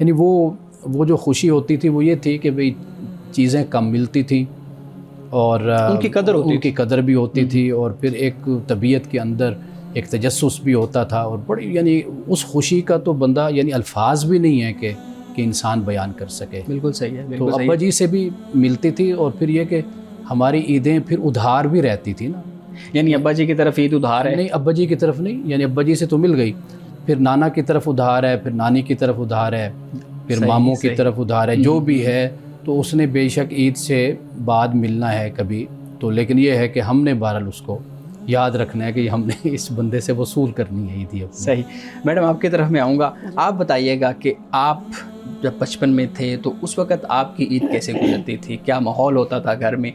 یعنی وہ جو خوشی ہوتی تھی وہ یہ تھی کہ بھئی چیزیں کم ملتی تھیں اور ان کی قدر بھی ہوتی تھی، اور پھر ایک طبیعت کے اندر ایک تجسس بھی ہوتا تھا، اور بڑی یعنی اس خوشی کا تو بندہ یعنی الفاظ بھی نہیں ہے کہ انسان بیان کر سکے۔ بالکل صحیح ہے، تو بالکل صحیح ابا جی سے بھی ملتی تھی، اور پھر یہ کہ ہماری عیدیں پھر ادھار بھی رہتی تھی نا، یعنی ابا جی کی طرف عید ادھار ہے؟ نہیں، ابا جی کی طرف نہیں، یعنی ابا جی سے تو مل گئی، پھر نانا کی طرف ادھار ہے، پھر نانی کی طرف ادھار ہے، پھر ماموں کی طرف ادھار ہے، جو بھی ہے تو اس نے بے شک عید سے بعد ملنا ہے کبھی تو، لیکن یہ ہے کہ ہم نے بہرحال اس کو یاد رکھنا ہے کہ ہم نے اس بندے سے وصول کرنی ہے عید۔ صحیح۔ میڈم آپ کی طرف میں آؤں گا، آپ بتائیے گا کہ آپ جب بچپن میں تھے تو اس وقت آپ کی عید کیسے گزرتی تھی، کیا ماحول ہوتا تھا گھر میں؟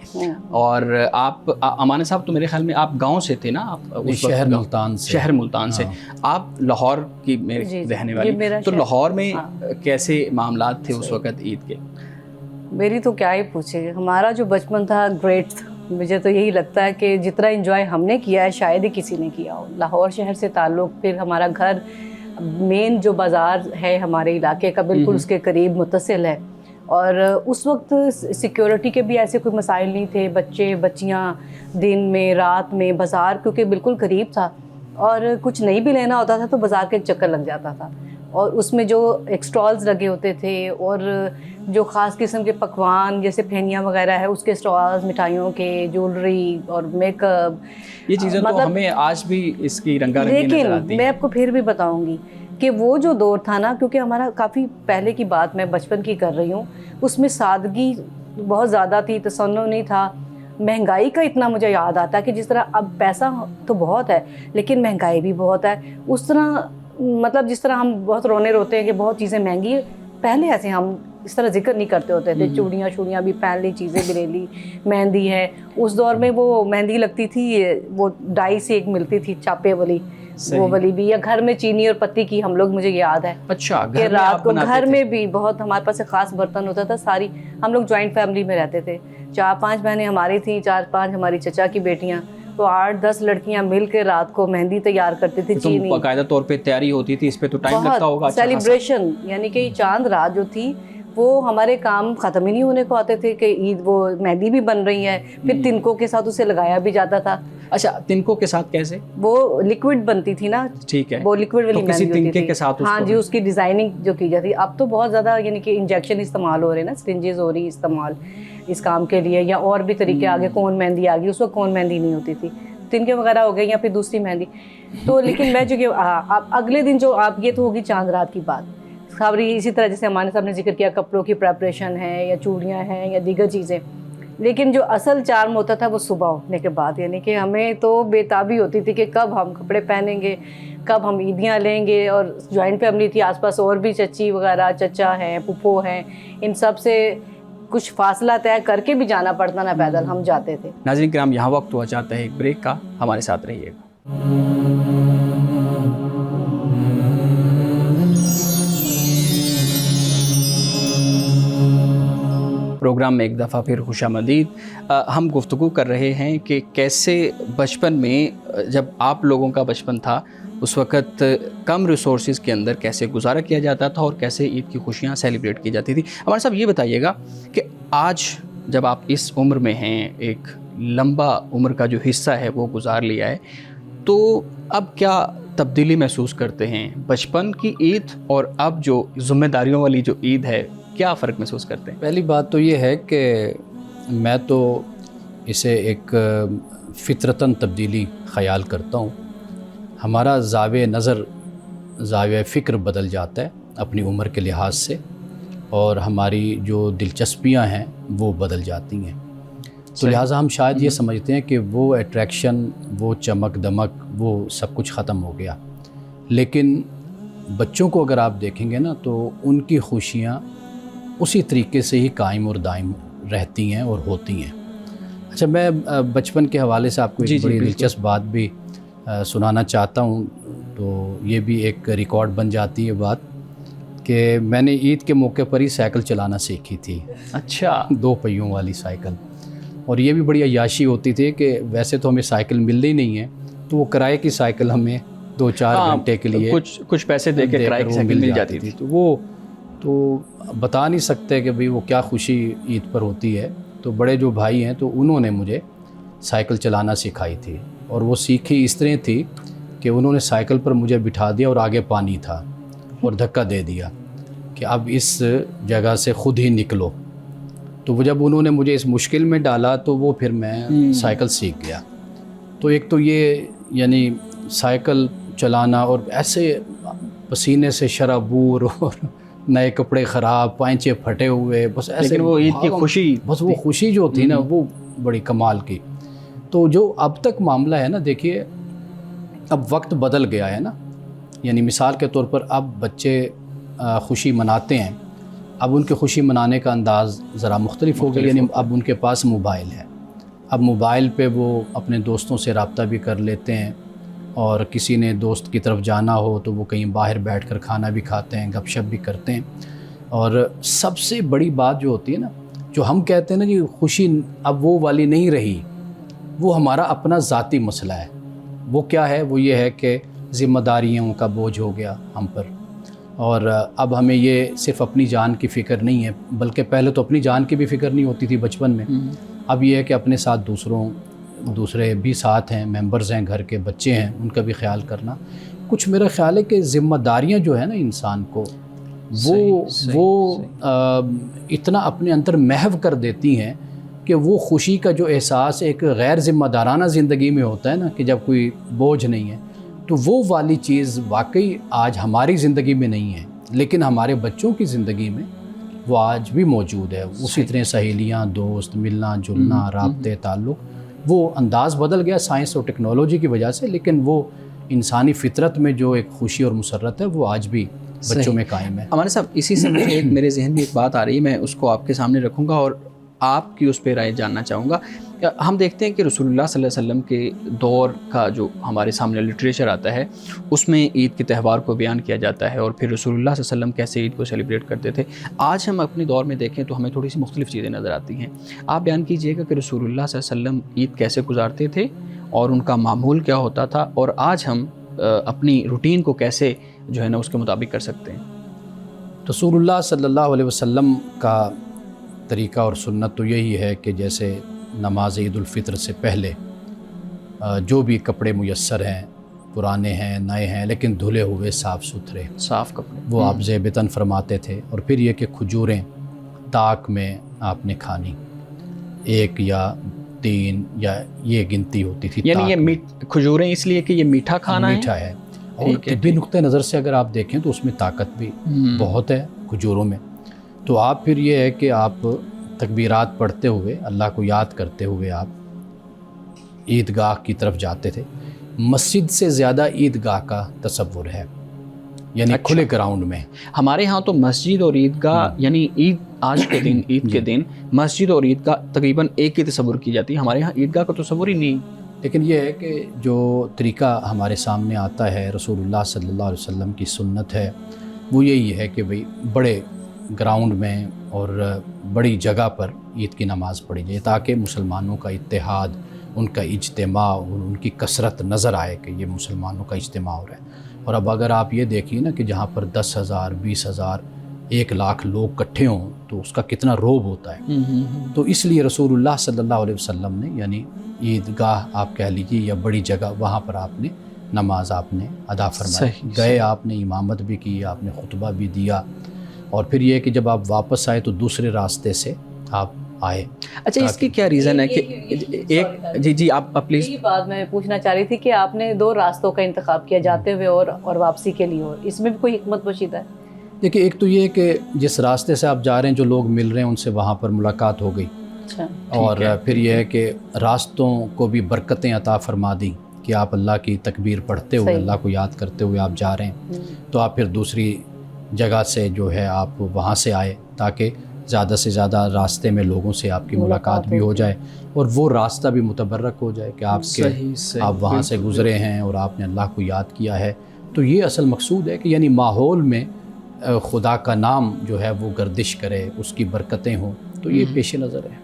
اور آپ امانہ صاحب تو میرے خیال میں آپ گاؤں سے تھے نا؟ آپ شہر ملتان سے۔ شہر ملتان سے، آپ لاہور کی رہنے والی، تو لاہور میں کیسے معاملات تھے اس وقت عید کے؟ میری تو کیا ہی پوچھے، ہمارا جو بچپن تھا گریٹ تھا، مجھے تو یہی لگتا ہے کہ جتنا انجوائے ہم نے کیا ہے شاید ہی کسی نے کیا ہو۔ لاہور شہر سے تعلق، پھر ہمارا گھر مین جو بازار ہے ہمارے علاقے کا بالکل اس کے قریب متصل ہے، اور اس وقت سیکیورٹی کے بھی ایسے کوئی مسائل نہیں تھے، بچے بچیاں دن میں رات میں بازار کیونکہ بالکل قریب تھا، اور کچھ نہیں بھی لینا ہوتا تھا تو بازار کے ایک چکر لگ جاتا تھا، اور اس میں جو اسٹالز لگے ہوتے تھے اور جو خاص قسم کے پکوان جیسے پھینیاں وغیرہ ہے اس کے اسٹالز، مٹھائیوں کے، جولری اور میک اپ، یہ چیزیں تو ہمیں آج بھی اس کی رنگا رنگی نظر آتی ہیں۔ لیکن میں آپ کو پھر بھی بتاؤں گی کہ وہ جو دور تھا نا، کیونکہ ہمارا کافی پہلے کی بات میں بچپن کی کر رہی ہوں، اس میں سادگی بہت زیادہ تھی، تصنع نہیں تھا، مہنگائی کا اتنا مجھے یاد آتا ہے کہ جس طرح اب پیسہ تو بہت ہے لیکن مہنگائی بھی بہت ہے، اس طرح مطلب جس طرح ہم بہت رونے روتے ہیں کہ بہت چیزیں مہنگی ہیں، پہلے ایسے ہم اس طرح ذکر نہیں کرتے ہوتے تھے، چوڑیاں شوڑیاں بھی پہن لی، چیزیں بھی لے لی، مہندی ہے، اس دور میں وہ مہندی لگتی تھی، وہ ڈائی سے ایک ملتی تھی چاپے والی، وہ والی بھی، یا گھر میں چینی اور پتی کی ہم لوگ، مجھے یاد ہے اچھا کہ رات کو گھر میں بھی بہت ہمارے پاس ایک خاص برتن ہوتا تھا، ساری ہم لوگ جوائنٹ فیملی میں رہتے تھے، 4-5 بہنیں ہماری تھیں، 4-5 ہماری چچا کی بیٹیاں، تو 8-10 لڑکیاں مل کے رات کو مہندی تیار کرتی تھی، چینی، باقاعدہ طور پہ تیاری ہوتی تھی، اس پہ تو ٹائم لگتا ہوگا، سیلیبریشن، یعنی کہ چاند رات جو تھی وہ ہمارے کام ختم ہی نہیں ہونے کو آتے تھے کہ عید وہ مہندی بھی بن رہی ہے، پھر تنکوں کے ساتھ اسے لگایا بھی جاتا تھا۔ اچھا، تنکوں کے ساتھ کیسے؟ وہ لیکوڈ بنتی تھی نا، ٹھیک ہے، وہ لیکوڈ والی مہندی ہوتی تھی، کے ساتھ ہاں جی، اس کی ڈیزائننگ جو کی جاتی، اب تو بہت زیادہ یعنی کہ انجیکشن استعمال ہو رہے ہیں نا، سرنجز ہو رہی استعمال اس کام کے لیے، یا اور بھی طریقے آگے، کون مہندی آ گئی، اس وقت کون مہندی نہیں ہوتی تھی، تنکے وغیرہ ہو گئی یا پھر دوسری مہندی، تو لیکن میں جو کہ اگلے دن جو آپ، یہ تو ہوگی چاند رات کی بات، خبری اسی طرح جیسے ہمارے صاحب نے ذکر کیا کپڑوں کی پریپریشن ہے یا چوڑیاں ہیں یا دیگر چیزیں، لیکن جو اصل چارم ہوتا تھا وہ صبح اٹھنے کے بعد، یعنی کہ ہمیں تو بے تابی ہوتی تھی کہ کب ہم کپڑے پہنیں گے، کب ہم عیدیاں لیں گے، اور جوائنٹ فیملی تھی، آس پاس اور بھی چچی وغیرہ، چچا ہیں، پھپھو ہیں، ان سب سے کچھ فاصلہ طے کر کے بھی جانا پڑتا نا، پیدل ہم جاتے تھے۔ ناظرین کرام، یہاں وقت ہوا چاہتا ہے ایک بریک کا، ہمارے ساتھ رہیے گا۔ پروگرام میں ایک دفعہ پھر خوش آمدید۔ ہم گفتگو کر رہے ہیں کہ کیسے بچپن میں، جب آپ لوگوں کا بچپن تھا اس وقت کم ریسورسز کے اندر کیسے گزارا کیا جاتا تھا اور کیسے عید کی خوشیاں سیلیبریٹ کی جاتی تھی۔ ہمارے صاحب یہ بتائیے گا کہ آج جب آپ اس عمر میں ہیں، ایک لمبا عمر کا جو حصہ ہے وہ گزار لیا ہے، تو اب کیا تبدیلی محسوس کرتے ہیں بچپن کی عید اور اب جو ذمہ داریوں والی جو عید ہے، کیا فرق محسوس کرتے ہیں؟ پہلی بات تو یہ ہے کہ میں تو اسے ایک فطرتاً تبدیلی خیال کرتا ہوں، ہمارا زاویہ نظر، زاویہ فکر بدل جاتا ہے اپنی عمر کے لحاظ سے، اور ہماری جو دلچسپیاں ہیں وہ بدل جاتی ہیں، تو لہٰذا ہم شاید یہ سمجھتے ہیں کہ وہ اٹریکشن، وہ چمک دمک، وہ سب کچھ ختم ہو گیا، لیکن بچوں کو اگر آپ دیکھیں گے نا تو ان کی خوشیاں اسی طریقے سے ہی قائم اور دائم رہتی ہیں اور ہوتی ہیں۔ اچھا، میں بچپن کے حوالے سے آپ کو ایک بڑی دلچسپ بات بھی سنانا چاہتا ہوں، تو یہ بھی ایک ریکارڈ بن جاتی ہے بات، کہ میں نے عید کے موقع پر ہی سائیکل چلانا سیکھی تھی۔ اچھا، 2 پہیوں والی سائیکل، اور یہ بھی بڑی عیاشی ہوتی تھی کہ ویسے تو ہمیں سائیکل ملتی نہیں ہے، تو وہ کرائے کی سائیکل ہمیں 2-4 گھنٹے کے لیے کچھ پیسے دے کے کرائے کی سائیکل مل جاتی تھی، تو تو بتا نہیں سکتے کہ بھئی وہ کیا خوشی عید پر ہوتی ہے. تو بڑے جو بھائی ہیں تو انہوں نے مجھے سائیکل چلانا سکھائی تھی, اور وہ سیکھی اس طرح تھی کہ انہوں نے سائیکل پر مجھے بٹھا دیا اور آگے پانی تھا اور دھکا دے دیا کہ اب اس جگہ سے خود ہی نکلو. تو وہ جب انہوں نے مجھے اس مشکل میں ڈالا تو وہ پھر میں سائیکل سیکھ گیا. تو ایک تو یہ یعنی سائیکل چلانا, اور ایسے پسینے سے شرابور اور نئے کپڑے خراب, پائنچے پھٹے ہوئے, بس ایسے. لیکن وہ عید کی خوشی, بس وہ خوشی جو تھی نا وہ بڑی کمال کی. تو جو اب تک معاملہ ہے نا, دیکھیے اب وقت بدل گیا ہے نا. یعنی مثال کے طور پر اب بچے خوشی مناتے ہیں, اب ان کے خوشی منانے کا انداز ذرا مختلف ہو گیا. یعنی اب ان کے پاس موبائل ہے, اب موبائل پہ وہ اپنے دوستوں سے رابطہ بھی کر لیتے ہیں, اور کسی نے دوست کی طرف جانا ہو تو وہ کہیں باہر بیٹھ کر کھانا بھی کھاتے ہیں, گپ شپ بھی کرتے ہیں. اور سب سے بڑی بات جو ہوتی ہے نا, جو ہم کہتے ہیں نا جی خوشی اب وہ والی نہیں رہی, وہ ہمارا اپنا ذاتی مسئلہ ہے. وہ کیا ہے؟ وہ یہ ہے کہ ذمہ داریوں کا بوجھ ہو گیا ہم پر, اور اب ہمیں یہ صرف اپنی جان کی فکر نہیں ہے, بلکہ پہلے تو اپنی جان کی بھی فکر نہیں ہوتی تھی بچپن میں. اب یہ ہے کہ اپنے ساتھ دوسرے بھی ساتھ ہیں, ممبرز ہیں, گھر کے بچے ہیں, ان کا بھی خیال کرنا. کچھ میرا خیال ہے کہ ذمہ داریاں جو ہیں نا انسان کو, وہ اتنا اپنے اندر محو کر دیتی ہیں کہ وہ خوشی کا جو احساس ایک غیر ذمہ دارانہ زندگی میں ہوتا ہے نا, کہ جب کوئی بوجھ نہیں ہے, تو وہ والی چیز واقعی آج ہماری زندگی میں نہیں ہے, لیکن ہمارے بچوں کی زندگی میں وہ آج بھی موجود ہے. اسی طرح سہیلیاں, دوست, ملنا جلنا, رابطے, تعلق, وہ انداز بدل گیا سائنس اور ٹیکنالوجی کی وجہ سے, لیکن وہ انسانی فطرت میں جو ایک خوشی اور مسرت ہے وہ آج بھی بچوں میں قائم ہے. ہمارے صاحب اسی سے مجھے ایک میرے ذہن میں ایک بات آ رہی ہے, میں اس کو آپ کے سامنے رکھوں گا اور آپ کی اس پہ رائے جاننا چاہوں گا. ہم دیکھتے ہیں کہ رسول اللہ صلی اللہ علیہ وسلم کے دور کا جو ہمارے سامنے لٹریچر آتا ہے اس میں عید کے تہوار کو بیان کیا جاتا ہے, اور پھر رسول اللہ صلی اللہ علیہ وسلم کیسے عید کو سیلیبریٹ کرتے تھے. آج ہم اپنے دور میں دیکھیں تو ہمیں تھوڑی سی مختلف چیزیں نظر آتی ہیں. آپ بیان کیجئے گا کہ رسول اللہ صلی اللہ علیہ وسلم عید کیسے گزارتے تھے اور ان کا معمول کیا ہوتا تھا, اور آج ہم اپنی روٹین کو کیسے جو ہے نا اس کے مطابق کر سکتے ہیں. رسول اللہ صلی اللہ علیہ وسلم کا طریقہ اور سنت تو یہی ہے کہ جیسے نماز عید الفطر سے پہلے جو بھی کپڑے میسر ہیں, پرانے ہیں, نئے ہیں, لیکن دھلے ہوئے صاف ستھرے صاف کپڑے, وہ آپ ذیب تن فرماتے تھے. اور پھر یہ کہ کھجوریں تاک میں آپ نے کھانی, 1 یا 3 یا یہ گنتی ہوتی تھی. یعنی یہ کھجوریں اس لیے کہ یہ میٹھا کھانا ہے, میٹھا ہے, اور طبی نقطۂ نظر سے اگر آپ دیکھیں تو اس میں طاقت بھی بہت ہے کھجوروں میں. تو آپ پھر یہ ہے کہ آپ تکبیرات پڑھتے ہوئے, اللہ کو یاد کرتے ہوئے آپ عیدگاہ کی طرف جاتے تھے. مسجد سے زیادہ عیدگاہ کا تصور ہے, یعنی کھلے گراؤنڈ میں. ہمارے ہاں تو مسجد اور عیدگاہ یعنی عید آج کے دن عید کے دن مسجد اور عیدگاہ تقریباً ایک ہی تصور کی جاتی ہے. ہمارے ہاں عیدگاہ کا تصور ہی نہیں. لیکن یہ ہے کہ جو طریقہ ہمارے سامنے آتا ہے رسول اللہ صلی اللہ علیہ وسلم کی سنت ہے وہ یہی ہے کہ بھئی بڑے گراؤنڈ میں اور بڑی جگہ پر عید کی نماز پڑھی جائے, تاکہ مسلمانوں کا اتحاد, ان کا اجتماع, ان کی کثرت نظر آئے کہ یہ مسلمانوں کا اجتماع ہو رہا ہے. اور اب اگر آپ یہ دیکھیں نا کہ جہاں پر 10,000, 20,000, 1,00,000 لوگ اکٹھے ہوں تو اس کا کتنا روب ہوتا ہے. تو اس لیے رسول اللہ صلی اللہ علیہ وسلم نے یعنی عیدگاہ آپ کہہ لیجیے یا بڑی جگہ, وہاں پر آپ نے نماز آپ نے ادا فرمائی. گئے آپ نے امامت بھی کی, آپ نے خطبہ بھی دیا, اور پھر یہ کہ جب آپ واپس آئے تو دوسرے راستے سے آپ آئے. اچھا, اس کی کیا ریزن ہے کہ ایک جی آپ پلیز. یہ بات میں پوچھنا چاہ رہی تھی کہ آپ نے 2 راستوں کا انتخاب کیا, جاتے ہوئے اور واپسی کے لیے, اور اس میں بھی کوئی حکمت پوشیدہ ہے؟ دیکھیے, ایک تو یہ کہ جس راستے سے آپ جا رہے ہیں جو لوگ مل رہے ہیں ان سے وہاں پر ملاقات ہو گئی, اور پھر یہ ہے کہ راستوں کو بھی برکتیں عطا فرما دی کہ آپ اللہ کی تکبیر پڑھتے ہوئے, اللہ کو یاد کرتے ہوئے آپ جا رہے ہیں. تو آپ پھر دوسری جگہ سے جو ہے آپ وہاں سے آئے تاکہ زیادہ سے زیادہ راستے میں لوگوں سے آپ کی ملاقات بھی ہو جائے, اور وہ راستہ بھی متبرک ہو جائے کہ آپ وہاں سے گزرے ہیں اور آپ نے اللہ کو یاد کیا ہے. تو یہ اصل مقصود ہے کہ یعنی ماحول میں خدا کا نام جو ہے وہ گردش کرے, اس کی برکتیں ہوں, تو یہ پیش نظر ہے.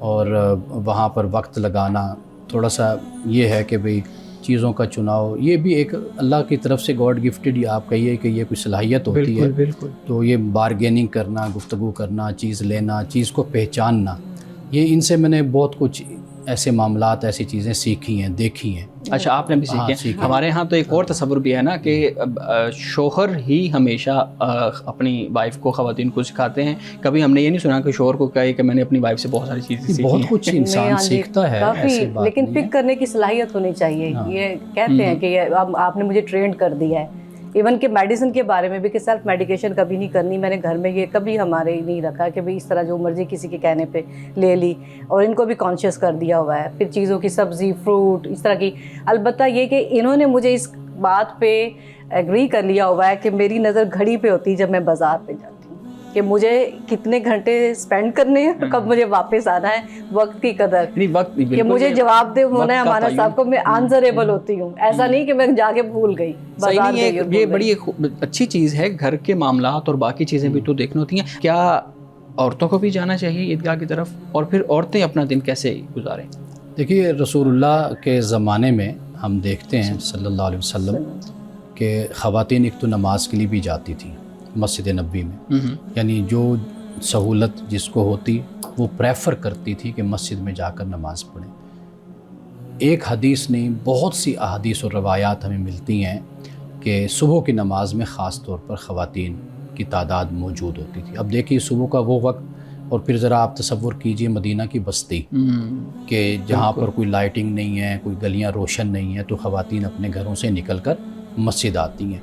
اور وہاں پر وقت لگانا تھوڑا سا یہ ہے کہ بھئی چیزوں کا چناؤ یہ بھی ایک اللہ کی طرف سے گاڈ گفٹڈ آپ کہیے کہ یہ کوئی صلاحیت ہوتی ہے. بالکل. تو یہ بارگیننگ کرنا، گفتگو کرنا، چیز لینا، چیز کو پہچاننا، یہ ان سے میں نے بہت کچھ ایسے معاملات، ایسی چیزیں سیکھی ہیں، دیکھی ہیں. اچھا آپ نے بھی سیکھے ہیں. ہمارے ہاں تو ایک اور تصور بھی ہے نا کہ شوہر ہی ہمیشہ اپنی وائف کو، خواتین کو سکھاتے ہیں. کبھی ہم نے یہ نہیں سنا کہ شوہر کو کہے کہ میں نے اپنی وائف سے بہت ساری چیزیں سیکھی. بہت کچھ انسان سیکھتا ہے ایسی بات لیکن نہیں ہے. پک کرنے کی صلاحیت ہونی چاہیے. یہ کہتے ہیں کہ آپ نے مجھے ٹرینڈ کر دیا ہے. ایون کہ میڈیسن کے بارے میں بھی کہ سیلف میڈیکیشن کبھی نہیں کرنی. میں نے گھر میں یہ کبھی ہمارے نہیں رکھا کہ بھئی اس طرح جو مرضی کسی کے کہنے پہ لے لی، اور ان کو بھی کانشیس کر دیا ہوا ہے. پھر چیزوں کی سبزی، فروٹ، اس طرح کی. البتہ یہ کہ انہوں نے مجھے اس بات پہ ایگری کر لیا ہوا ہے کہ میری نظر گھڑی پہ ہوتی ہے جب میں بازار پہ جاتی ہوں، کہ مجھے کتنے گھنٹے اسپینڈ کرنے ہیں، کب مجھے واپس آنا ہے. وقت کی قدر، کہ مجھے جواب دہ ہونا ہے ہمارا صاحب کو. میں آنسریبل ہوتی ہوں. ایسا نہیں کہ میں جا کے بھول گئی. یہ بڑی اچھی چیز ہے. گھر کے معاملات اور باقی چیزیں بھی تو دیکھنی ہوتی ہیں. کیا عورتوں کو بھی جانا چاہیے عیدگاہ کی طرف؟ اور پھر عورتیں اپنا دن کیسے گزاریں؟ دیکھیے رسول اللہ کے زمانے میں ہم دیکھتے ہیں صلی اللہ علیہ وسلم کہ خواتین ایک تو نماز کے لیے بھی جاتی تھیں مسجد نبوی میں. یعنی جو سہولت جس کو ہوتی وہ پریفر کرتی تھی کہ مسجد میں جا کر نماز پڑھیں. ایک حدیث نہیں، بہت سی احادیث اور روایات ہمیں ملتی ہیں کہ صبح کی نماز میں خاص طور پر خواتین کی تعداد موجود ہوتی تھی. اب دیکھیے صبح کا وہ وقت، اور پھر ذرا آپ تصور کیجئے مدینہ کی بستی کہ جہاں پر کوئی لائٹنگ نہیں ہے، کوئی گلیاں روشن نہیں ہیں، تو خواتین اپنے گھروں سے نکل کر مسجد آتی ہیں.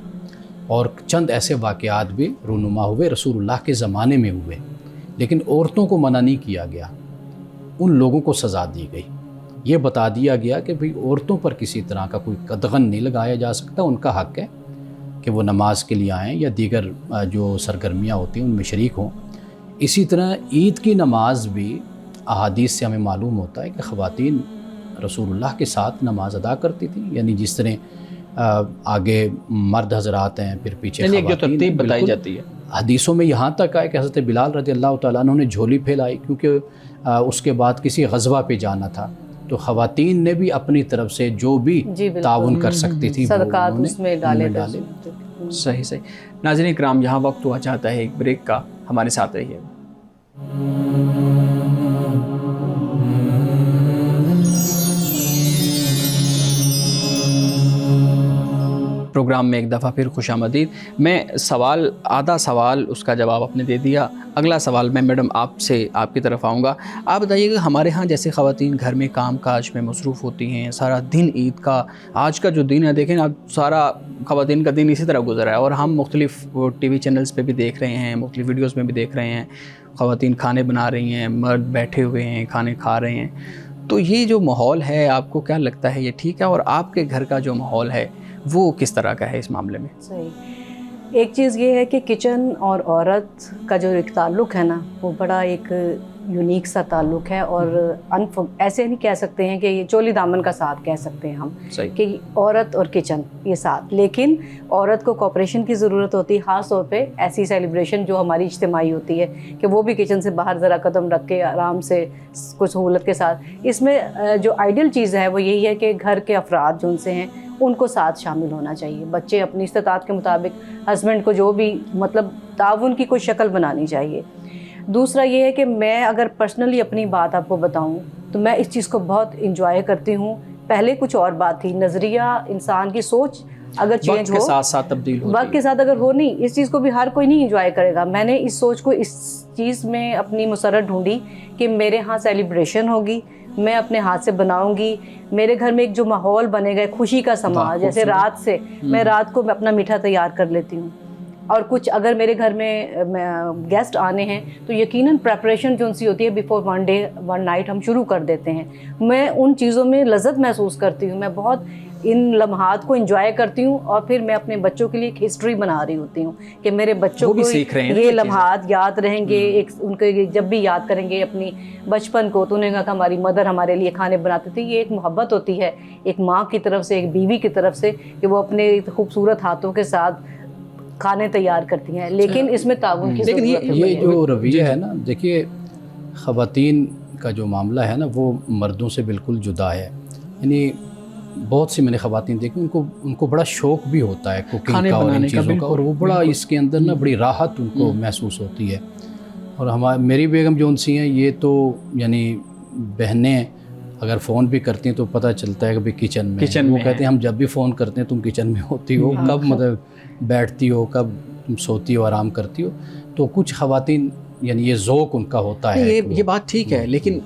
اور چند ایسے واقعات بھی رونما ہوئے، رسول اللہ کے زمانے میں ہوئے. لیکن عورتوں کو منع نہیں کیا گیا، ان لوگوں کو سزا دی گئی. یہ بتا دیا گیا کہ بھئی عورتوں پر کسی طرح کا کوئی قدغن نہیں لگایا جا سکتا. ان کا حق ہے کہ وہ نماز کے لیے آئیں یا دیگر جو سرگرمیاں ہوتی ہیں ان میں شریک ہوں. اسی طرح عید کی نماز بھی احادیث سے ہمیں معلوم ہوتا ہے کہ خواتین رسول اللہ کے ساتھ نماز ادا کرتی تھیں. یعنی جس طرح آگے مرد حضرات ہیں پھر پیچھے خواتین. جو ترتیب بتائی جاتی ہے حدیثوں میں یہاں تک آئے کہ حضرت بلال رضی اللہ تعالیٰ عنہ نے جھولی پھیلائی، کیونکہ اس کے بعد کسی غزوہ پہ جانا تھا. تو خواتین نے بھی اپنی طرف سے جو بھی تعاون کر سکتی تھی صدقات اس میں ڈالے. صحیح. ناظرین اکرام، یہاں وقت ہوا چاہتا ہے ایک بریک کا، ہمارے ساتھ رہیے. پروگرام میں ایک دفعہ پھر خوش آمدید. میں آدھا سوال اس کا جواب آپ نے دے دیا. اگلا سوال میں میڈم آپ سے آپ کی طرف آؤں گا. آپ بتائیے کہ ہمارے ہاں جیسے خواتین گھر میں کام کاج میں مصروف ہوتی ہیں، سارا دن عید کا، آج کا جو دن ہے دیکھیں اب سارا خواتین کا دن اسی طرح گزرا ہے. اور ہم مختلف ٹی وی چینلز پہ بھی دیکھ رہے ہیں، مختلف ویڈیوز میں بھی دیکھ رہے ہیں، خواتین کھانے بنا رہی ہیں، مرد بیٹھے ہوئے ہیں کھانے کھا رہے ہیں. تو یہ جو ماحول ہے آپ کو کیا لگتا ہے یہ ٹھیک ہے؟ اور آپ کے گھر کا جو ماحول ہے وہ کس طرح کا ہے اس معاملے میں؟ صحیح. ایک چیز یہ ہے کہ کچن اور عورت کا جو ایک تعلق ہے نا، وہ بڑا ایک یونیک سا تعلق ہے. اور ایسے نہیں کہہ سکتے ہیں کہ یہ چولی دامن کا ساتھ کہہ سکتے ہیں ہم کہ عورت اور کچن یہ ساتھ. لیکن عورت کو کوآپریشن کی ضرورت ہوتی ہے، خاص طور پہ ایسی سیلیبریشن جو ہماری اجتماعی ہوتی ہے کہ وہ بھی کچن سے باہر ذرا قدم رکھ کے آرام سے کچھ سہولت کے ساتھ. اس میں جو آئیڈیل چیز ہے وہ یہی ہے کہ گھر کے افراد جو ان سے ہیں ان کو ساتھ شامل ہونا چاہیے. بچے اپنی استطاعت کے مطابق، ہسبینڈ کو جو بھی مطلب تعاون کی کوئی شکل بنانی چاہیے. دوسرا یہ ہے کہ میں اگر پرسنلی اپنی بات آپ کو بتاؤں تو میں اس چیز کو بہت انجوائے کرتی ہوں. پہلے کچھ اور بات تھی، نظریہ انسان کی سوچ اگر چینج ہو، وقت کے ساتھ ساتھ تبدیل ہوتی ہے، وقت کے ساتھ اگر ہو نہیں، اس چیز کو بھی ہر کوئی نہیں انجوائے کرے گا. میں نے اس سوچ کو اس چیز میں اپنی مسرت ڈھونڈی کہ میرے ہاں سیلیبریشن ہوگی، میں اپنے ہاتھ سے بناؤں گی. میرے گھر میں ایک جو ماحول بنے گا خوشی کا سما، جیسے رات سے میں رات کو اپنا میٹھا تیار کر لیتی ہوں. اور کچھ اگر میرے گھر میں گیسٹ آنے ہیں تو یقیناً پریپریشن جو ان سی ہوتی ہے before one day one night ہم شروع کر دیتے ہیں. میں ان چیزوں میں لذت محسوس کرتی ہوں، میں بہت ان لمحات کو انجوائے کرتی ہوں. اور پھر میں اپنے بچوں کے لیے ایک ہسٹری بنا رہی ہوتی ہوں کہ میرے بچوں کو یہ لمحات یاد رہیں گے. ایک ان کو جب بھی یاد کریں گے اپنی بچپن کو تو انہیں کہا کہ ہماری مدر ہمارے لیے کھانے بناتی تھی. یہ ایک محبت ہوتی ہے ایک ماں کی طرف سے، ایک بیوی کی طرف سے، کہ وہ اپنے خوبصورت ہاتھوں کے ساتھ کھانے تیار کرتی ہیں. لیکن اس میں تعاون کی ضرورت ہے. یہ جو رویہ ہے نا، دیکھیے خواتین کا جو معاملہ ہے نا وہ مردوں سے بالکل جدا ہے. یعنی بہت سی میں نے خواتین دیکھی ان کو بڑا شوق بھی ہوتا ہے کوکنگ کا اور ان چیزوں کا, اور وہ بڑا اس کے اندر نا بڑی راحت ان کو محسوس ہوتی ہے. اور میری بیگم جو ان سی ہیں یہ تو یعنی بہنیں اگر فون بھی کرتی ہیں تو پتہ چلتا ہے کہ بھئی کچن میں وہ کہتے ہیں ہم جب بھی فون کرتے ہیں تم کچن میں ہوتی ہو, کب مطلب بیٹھتی ہو, کب تم سوتی ہو, آرام کرتی ہو. تو کچھ خواتین یعنی یہ ذوق ان کا ہوتا ہے. یہ بات ٹھیک ہے, لیکن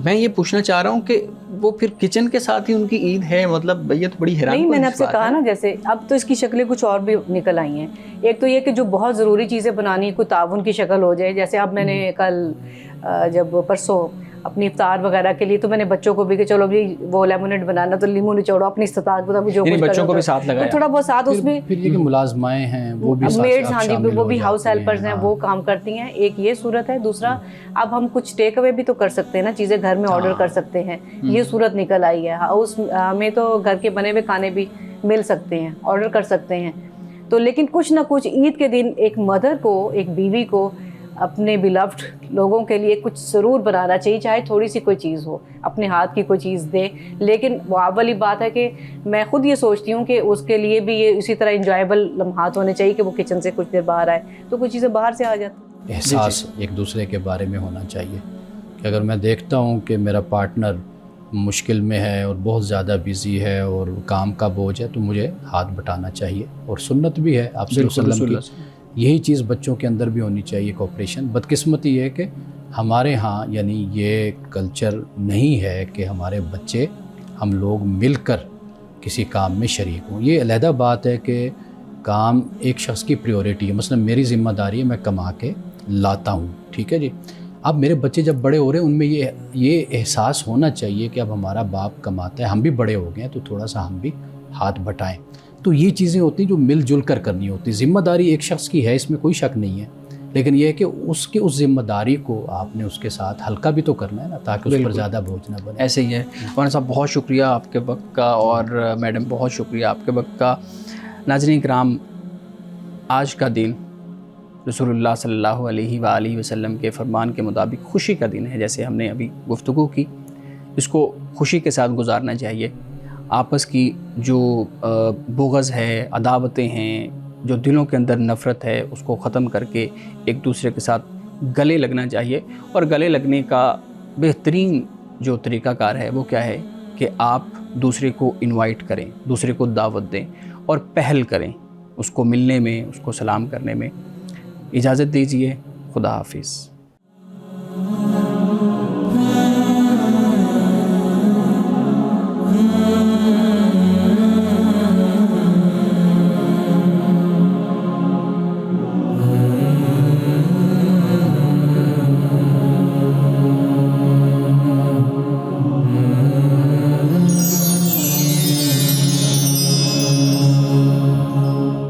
میں یہ پوچھنا چاہ رہا ہوں کہ وہ پھر کچن کے ساتھ ہی ان کی عید ہے, مطلب یہ تو بڑی حیران. نہیں, میں نے آپ سے کہا نا جیسے اب تو اس کی شکلیں کچھ اور بھی نکل آئی ہیں. ایک تو یہ کہ جو بہت ضروری چیزیں بنانی کوئی تعاون کی شکل ہو جائے, جیسے اب میں نے کل جب پرسوں اپنی افطار وغیرہ کے لیے تو میں نے بچوں کو بھی کہ چلو بھی وہ لیمونیڈ بنانا تو لیمو نچوڑو اپنی استطاعت مطلب جو کچھ بچوں کو بھی ساتھ لگایا, تھوڑا بہت ساتھ اس میں. پھر یہ کہ ملازمائیں ہیں وہ بھی میڈز, ہاں جی وہ بھی ہاؤس ہیلپرز ہیں, وہ کام کرتی ہیں. ایک یہ صورت ہے. دوسرا اب ہم کچھ ٹیک اوے بھی تو کر سکتے ہیں نا, چیزیں گھر میں آرڈر کر سکتے ہیں. یہ صورت نکل آئی ہے. ہاؤس میں تو گھر کے بنے ہوئے کھانے بھی مل سکتے ہیں, آرڈر کر سکتے ہیں. تو لیکن کچھ نہ کچھ عید کے دن ایک مدر کو, ایک بیوی کو اپنے بیلوڈ لوگوں کے لیے کچھ ضرور بنانا چاہیے, چاہے تھوڑی سی کوئی چیز ہو, اپنے ہاتھ کی کوئی چیز دے. لیکن وہ والی بات ہے کہ میں خود یہ سوچتی ہوں کہ اس کے لیے بھی یہ اسی طرح انجوائبل لمحات ہونے چاہیے کہ وہ کچن سے کچھ دیر باہر آئے تو کچھ چیزیں باہر سے آ جاتی. احساس ایک دوسرے کے بارے میں ہونا چاہیے کہ اگر میں دیکھتا ہوں کہ میرا پارٹنر مشکل میں ہے اور بہت زیادہ بیزی ہے اور کام کا بوجھ ہے تو مجھے ہاتھ بٹانا چاہیے. اور سنت بھی ہے آپ صلی اللہ علیہ وسلم کی, یہی چیز بچوں کے اندر بھی ہونی چاہیے, کوپریشن. بدقسمتی یہ ہے کہ ہمارے ہاں یعنی یہ کلچر نہیں ہے کہ ہمارے بچے ہم لوگ مل کر کسی کام میں شریک ہوں. یہ علیحدہ بات ہے کہ کام ایک شخص کی پریورٹی ہے. مثلا میری ذمہ داری ہے میں کما کے لاتا ہوں, ٹھیک ہے جی. اب میرے بچے جب بڑے ہو رہے ہیں ان میں یہ احساس ہونا چاہیے کہ اب ہمارا باپ کماتا ہے, ہم بھی بڑے ہو گئے ہیں تو تھوڑا سا ہم بھی ہاتھ بٹائیں. تو یہ چیزیں ہوتی ہیں جو مل جل کر کرنی ہوتی. ذمہ داری ایک شخص کی ہے, اس میں کوئی شک نہیں ہے, لیکن یہ ہے کہ اس ذمہ داری کو آپ نے اس کے ساتھ ہلکا بھی تو کرنا ہے نا, تاکہ اس پر زیادہ بوجھ نہ بنے. ایسے ہی ہے. مولانا صاحب بہت شکریہ آپ کے وقت کا, اور میڈم بہت شکریہ آپ کے وقت کا. ناظرین کرام, آج کا دن رسول اللہ صلی اللہ علیہ وآلہ وسلم کے فرمان کے مطابق خوشی کا دن ہے. جیسے ہم نے ابھی گفتگو کی, اس کو خوشی کے ساتھ گزارنا چاہیے. آپس کی جو بغض ہے, عداوتیں ہیں, جو دلوں کے اندر نفرت ہے, اس کو ختم کر کے ایک دوسرے کے ساتھ گلے لگنا چاہیے. اور گلے لگنے کا بہترین جو طریقہ کار ہے وہ کیا ہے کہ آپ دوسرے کو انوائٹ کریں, دوسرے کو دعوت دیں اور پہل کریں اس کو ملنے میں, اس کو سلام کرنے میں. اجازت دیجیے, خدا حافظ.